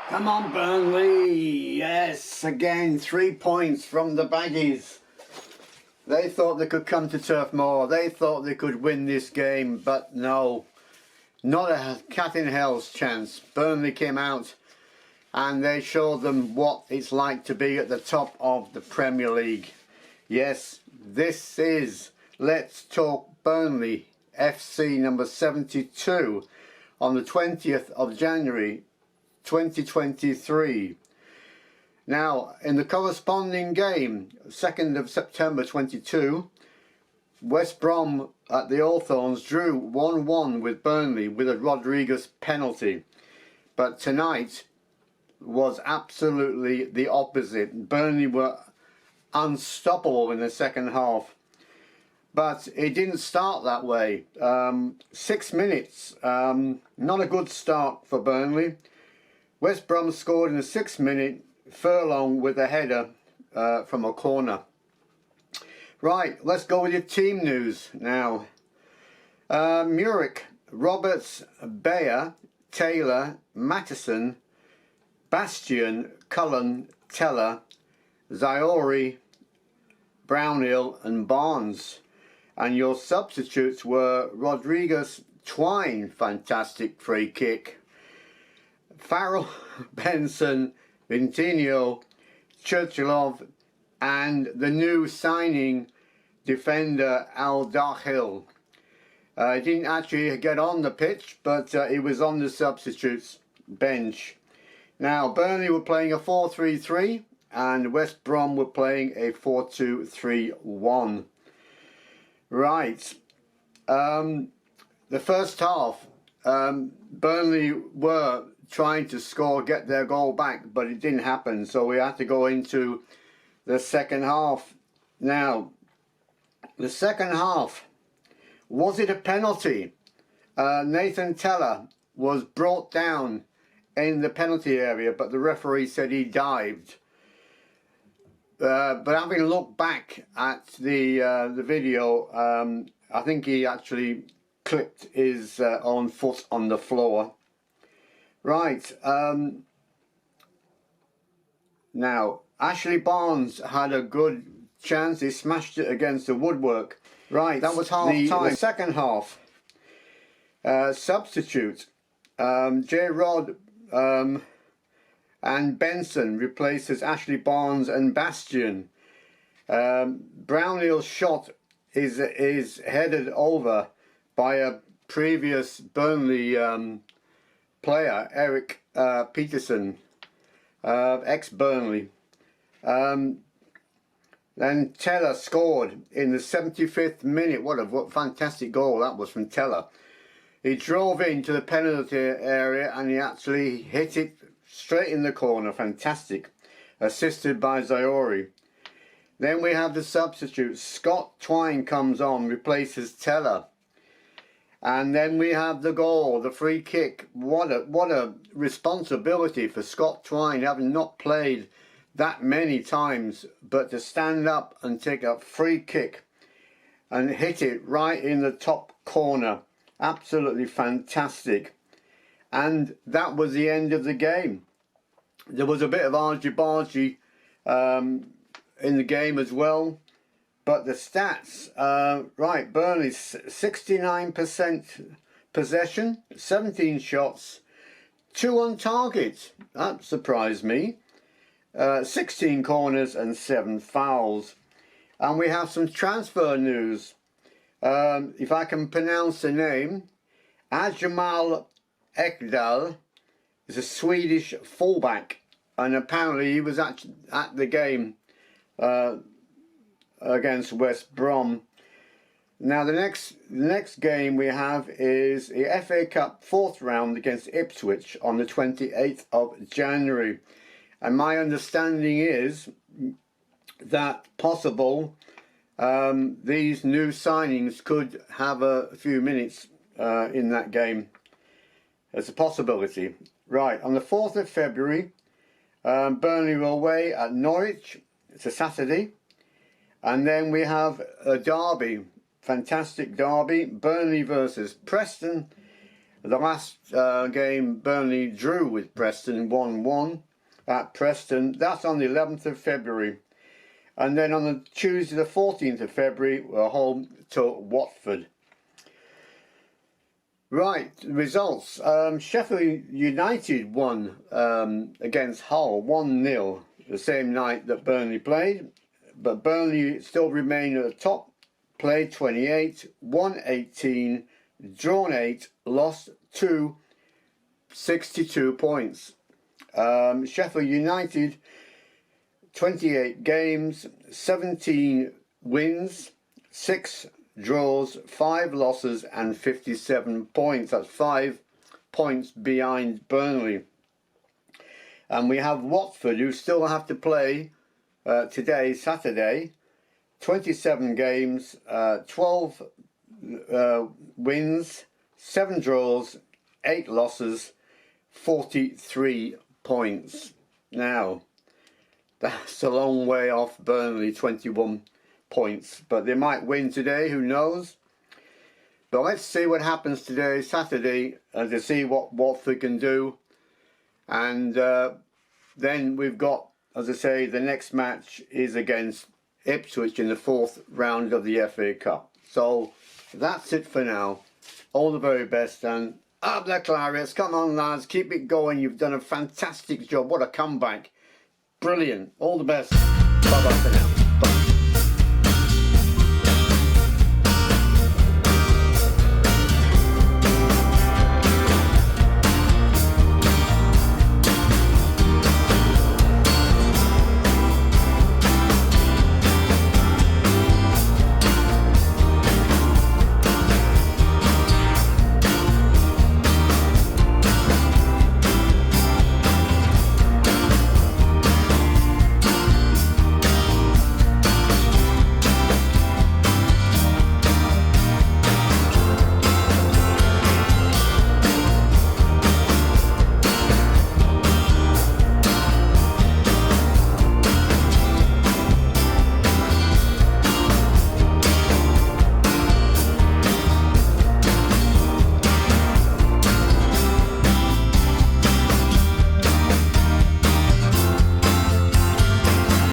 Come on, Burnley. Yes, again, 3 points from the Baggies. They thought they could come to Turf Moor. They thought they could win this game, but no. Not a cat in hell's chance. Burnley came out and they showed them what it's like to be at the top of the Premier League. Yes, this is Let's Talk Burnley FC number 72 on the 20th of January 2023. Now, in the corresponding game, 2nd of September 22, West Brom at the Hawthorns drew 1-1 with Burnley with a Rodriguez penalty. But tonight was absolutely the opposite. Burnley were unstoppable in the second half. But it didn't start that way. 6 minutes, not a good start for Burnley. West Brom scored in the 6th minute, Furlong with a header from a corner. Right, let's go with your team news now. Muric, Roberts, Bayer, Taylor, Mattison, Bastian, Cullen, Teller, Zaori, Brownhill and Barnes. And your substitutes were Rodriguez, Twine, fantastic free kick, Farrell, Benson, Vintinho, Churchilov, and the new signing defender Al-Dakhil. He didn't actually get on the pitch, but he was on the substitutes bench. Now, Burnley were playing a 4-3-3 and West Brom were playing a 4-2-3-1. Right. The first half, Burnley were trying to score, get their goal back, but it didn't happen. So we had to go into the second half. Now, the second half, was it a penalty? Nathan Teller was brought down in the penalty area, but the referee said he dived. But having looked back at the video, I think he actually clipped his own foot on the floor. Right. Now, Ashley Barnes had a good chance. He smashed it against the woodwork. Right, that was half time. The second half, substitute, J. Rod and Benson replaces Ashley Barnes and Bastian. Brownhill's shot is headed over by a previous Burnley player, Eric Peterson, ex-Burnley. Then Teller scored in the 75th minute. What a fantastic goal that was from Teller. He drove into the penalty area and he actually hit it straight in the corner. Fantastic. Assisted by Zaori. Then we have the substitute. Scott Twine comes on, replaces Teller. And then we have the goal, the free kick. What a responsibility for Scott Twine, having not played that many times, but to stand up and take a free kick and hit it right in the top corner. Absolutely fantastic. And that was the end of the game. There was a bit of argy-bargy in the game as well. But the stats, right, Burnley's 69% possession, 17 shots, 2 on target. That surprised me. 16 corners and 7 fouls. And we have some transfer news. If I can pronounce the name, Ajamal Ekdal is a Swedish fullback, and apparently he was at the game against West Brom. Now the next game we have is the FA Cup 4th round against Ipswich on the 28th of January. And my understanding is that possible these new signings could have a few minutes in that game. There's a possibility. Right, on the 4th of February, Burnley were away at Norwich. It's a Saturday. And then we have a derby, fantastic derby, Burnley versus Preston. The last game Burnley drew with Preston 1-1 at Preston. That's on the 11th of February. And then on the Tuesday the 14th of February we're home to Watford. Right, results. Sheffield United won against Hull 1-0 the same night that Burnley played. But Burnley still remain at the top. Played 28, won 18, drawn 8, lost 2, 62 points. Sheffield United, 28 games, 17 wins, 6 draws, 5 losses and 57 points. That's 5 points behind Burnley. And we have Watford, who still have to play today, Saturday. 27 games, 12 wins, 7 draws, 8 losses, 43 points. Now, that's a long way off Burnley, 21 points. But they might win today, who knows? But let's see what happens today, Saturday, to see what Watford can do. And then we've got, as I say, the next match is against Ipswich in the 4th round of the FA Cup. So that's it for now. All the very best and up the Clarets. Come on lads, keep it going. You've done a fantastic job. What a comeback. Brilliant. All the best. Bye bye for now.